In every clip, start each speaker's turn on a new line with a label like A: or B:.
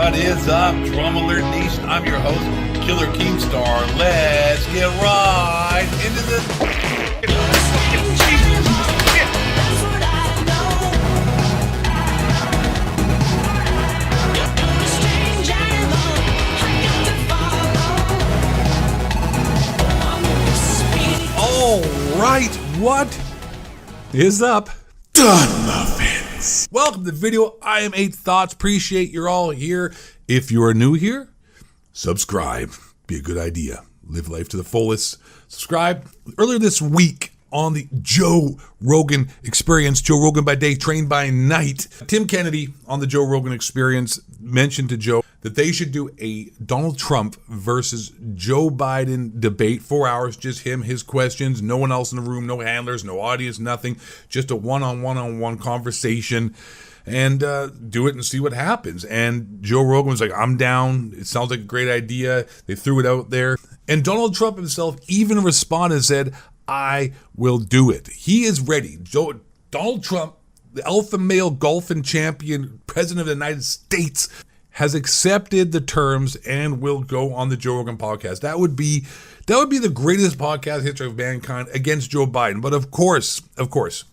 A: What is up, Drum Alert Nation? I'm your host, Killer Keemstar. Let's get right into the... All right, what is up? Done muffins. Welcome to the video. I am 8 Thoughts. Appreciate you're all here. If you are new here, subscribe. Be a good idea. Live life to the fullest. Subscribe. Earlier this week on the Joe Rogan Experience, Joe Rogan by day, trained by night, Tim Kennedy on the Joe Rogan Experience mentioned to Joe that they should do a Donald Trump versus Joe Biden debate. 4 hours, just him, his questions, no one else in the room, no handlers, no audience, nothing. Just a one-on-one conversation, and do it and see what happens. And Joe Rogan was like, I'm down. It sounds like a great idea. They threw it out there. And Donald Trump himself even responded and said, I will do it. He is ready. Donald Trump, the alpha male golfing champion, president of the United States, has accepted the terms and will go on the Joe Rogan podcast. That would be the greatest podcast in the history of mankind against Joe Biden. But of course,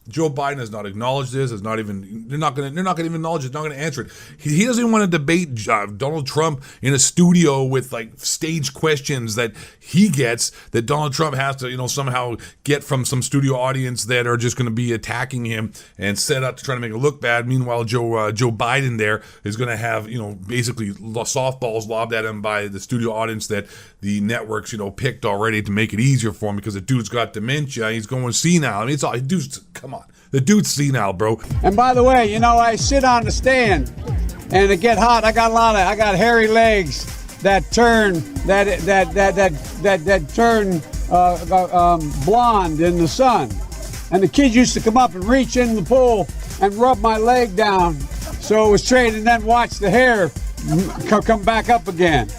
A: Joe Biden has not acknowledged this. They're not going to even acknowledge it. Not going to answer it. He doesn't even want to debate Donald Trump in a studio with like staged questions that he gets that Donald Trump has to somehow get from some studio audience that are just going to be attacking him and set up to try to make it look bad. Meanwhile, Joe Biden there is going to have basically softballs lobbed at him by the studio audience that the networks picked already to make it easier for him because the dude's got dementia. He's going senile. I mean, come on. The dude's senile, bro.
B: And by the way, I sit on the stand and it get hot. I got hairy legs that turn blonde in the sun. And the kids used to come up and reach in the pool and rub my leg down so it was straight, and then watch the hair come back up again.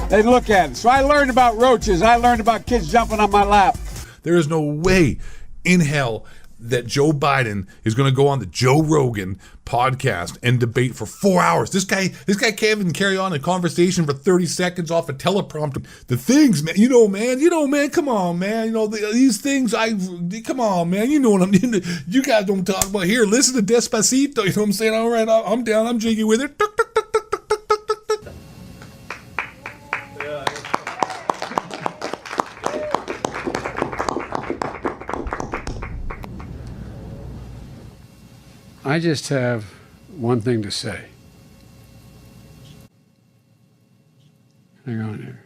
B: They look at it. So I learned about roaches. I learned about kids jumping on my lap. There
A: is no way in hell that Joe Biden is going to go on the Joe Rogan podcast and debate for 4 hours. This guy can't even carry on a conversation for 30 seconds off a teleprompter. The things, man, man, come on, man. These things, come on, man. You know what I'm doing. You guys don't talk about here. Listen to Despacito. You know what I'm saying? All right, I'm down. I'm jiggy with it.
B: I just have one thing to say. Hang on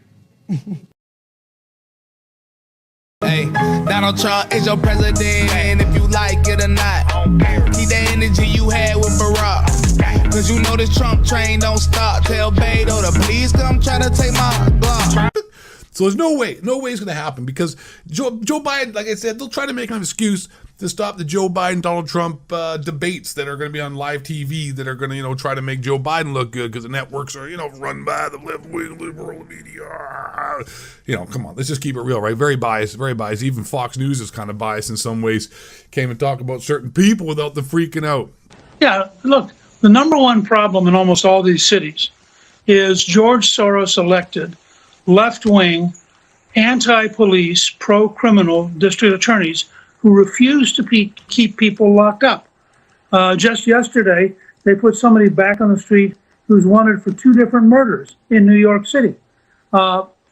B: here.
C: Hey, Donald Trump is your president, and if you like it or not, keep the energy you had with Barack. Cause you know this Trump train don't stop. Tell Beto to please come try to take my block.
A: So there's no way it's going to happen because Joe Biden, like I said, they'll try to make an excuse to stop the Joe Biden, Donald Trump debates that are going to be on live TV that are going to, try to make Joe Biden look good because the networks are, run by the left-wing liberal media. Come on, let's just keep it real, right? Very biased. Even Fox News is kind of biased in some ways. Can't even talk about certain people without them freaking out.
D: Yeah, look, the number one problem in almost all these cities is George Soros elected left-wing, anti-police, pro-criminal district attorneys who refuse to keep people locked up. Just yesterday, they put somebody back on the street who's wanted for 2 different murders in New York City.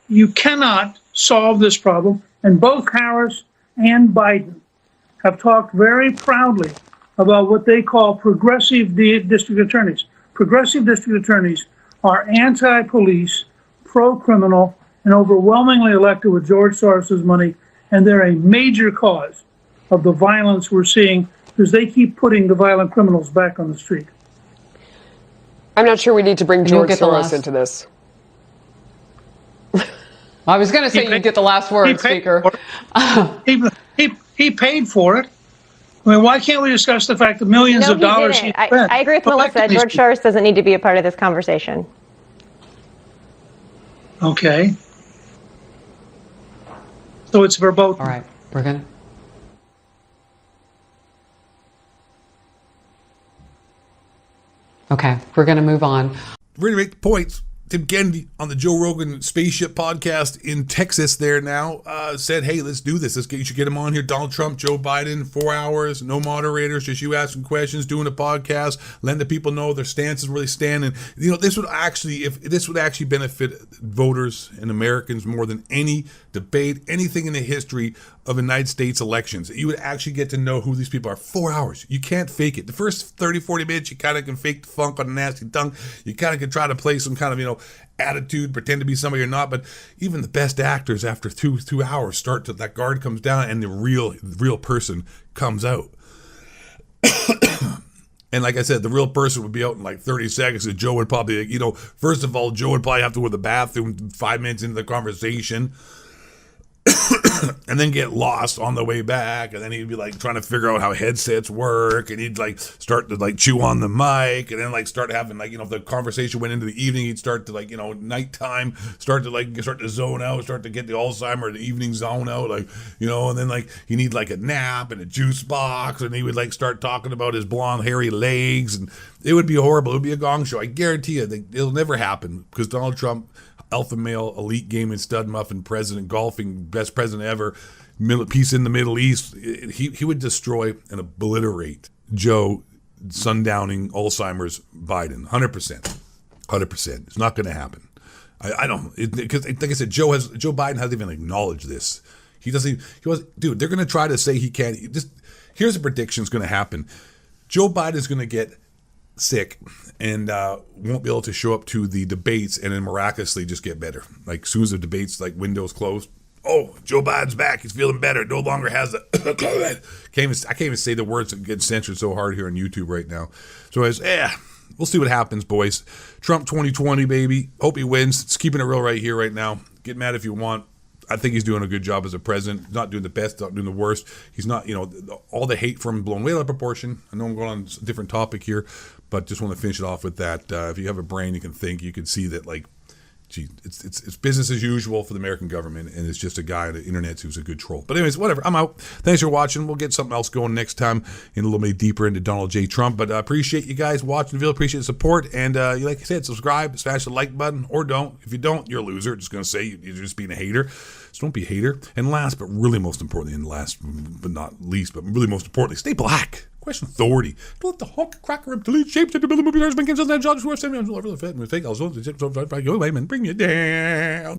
D: You cannot solve this problem, and both Harris and Biden have talked very proudly about what they call progressive district attorneys. Progressive district attorneys are anti-police, pro-criminal, and overwhelmingly elected with George Soros' money, and they're a major cause of the violence we're seeing because they keep putting the violent criminals back on the street.
E: I'm not sure we need to bring George Soros into this.
F: I was going to say you get the last word, Speaker.
D: He paid for it. I mean, why can't we discuss the fact that millions of dollars he spent?
G: I agree with Melissa. George Soros doesn't need to be a part of this conversation.
D: Okay. So it's verboten.
F: All right, we're going to. Okay, we're going to move on.
A: reiterate the points. Tim Kennedy on the Joe Rogan Spaceship podcast in Texas there now said, hey, let's do this. You should get him on here. Donald Trump, Joe Biden, 4 hours, no moderators, just you asking questions, doing a podcast, letting the people know their stances, where they stand. And, this would actually benefit voters and Americans more than any debate, anything in the history of the United States elections. You would actually get to know who these people are. 4 hours. You can't fake it. The first 30, 40 minutes, you kind of can fake the funk on a nasty tongue. You kind of can try to play some kind of, attitude, pretend to be somebody you're not. But even the best actors, after two hours, that guard comes down and the real person comes out. And like I said, the real person would be out in like 30 seconds. And Joe would probably, first of all, Joe would probably have to go to the bathroom 5 minutes into the conversation. And then get lost on the way back, and then he'd be like trying to figure out how headsets work, and he'd like start to like chew on the mic, and then like start having like if the conversation went into the evening, he'd start to like nighttime start to zone out, start to get the Alzheimer, the evening zone out, and then like he need like a nap and a juice box, and he would like start talking about his blonde hairy legs, and it would be horrible. It would be a gong show. I guarantee you, it'll never happen because Donald Trump, alpha male, elite gaming stud muffin president, golfing best president ever, peace in the Middle East. He would destroy and obliterate Joe sundowning Alzheimer's Biden. 100%. It's not going to happen. I don't, because like I said, Joe Biden hasn't even acknowledged this. Dude, they're going to try to say he can't. Here's a prediction that's going to happen. Joe Biden's going to get sick and won't be able to show up to the debates, and then miraculously just get better. Like as soon as the debates windows closed, oh, Joe Biden's back, he's feeling better, no longer has the I can't even say the words that get censored so hard here on YouTube right now. So we'll see what happens, boys. Trump 2020, baby. Hope he wins. It's keeping it real right here, right now. Get mad if you want. I think he's doing a good job as a president. He's not doing the best, not doing the worst. He's not, all the hate from him blown way out of proportion. I know I'm going on a different topic here, but just want to finish it off with that. If you have a brain, you can think, you can see that, it's business as usual for the American government, and it's just a guy on the internet who's a good troll. But anyways, whatever. I'm out. Thanks for watching. We'll get something else going next time in a little bit deeper into Donald J. Trump. But I appreciate you guys watching the video. Appreciate the support. And like I said, subscribe, smash the like button, or don't. If you don't, you're a loser. Just going to say you're just being a hater. So don't be a hater. And last, but really most importantly, really most importantly, stay black. Question authority. Don't let the honk cracker delete shapes to build the movie stars, cancels that jobs who are sending me over the fit and fake also go away and bring you down.